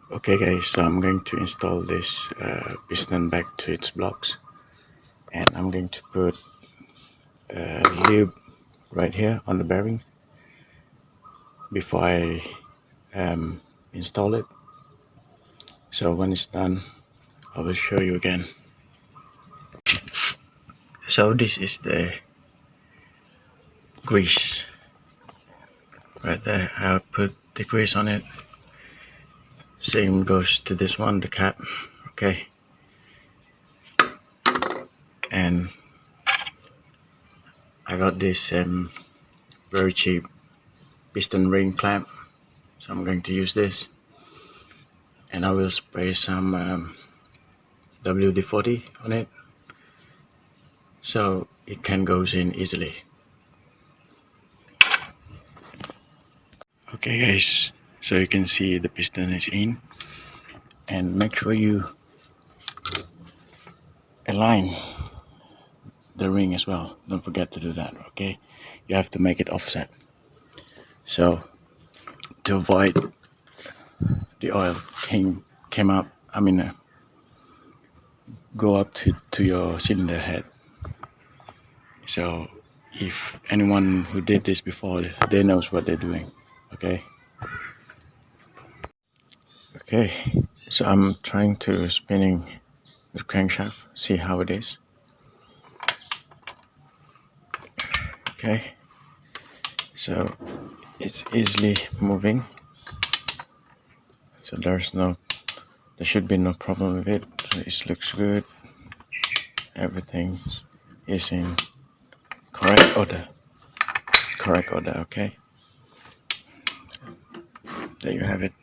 Okay guys, so I'm going to install this piston back to its blocks, and I'm going to put a lube right here on the bearing before I install it. So when it's done, I will show you again. So this is the grease right there. I'll put the grease on it. Same goes to this one, the cap. Okay, and I got this very cheap piston ring clamp, so I'm going to use this, and I will spray some WD-40 on it so it can goes in easily. Okay guys, so you can see the piston is in, and make sure you align the ring as well. Don't forget to do that. Okay, you have to make it offset, so to avoid the oil came up, go up to your cylinder head. So if anyone who did this before, they knows what they're doing. Okay, so I'm trying to spinning the crankshaft, see how it is. Okay, so it's easily moving, so there should be no problem with it. It looks good, everything is in correct order. Okay, there you have it.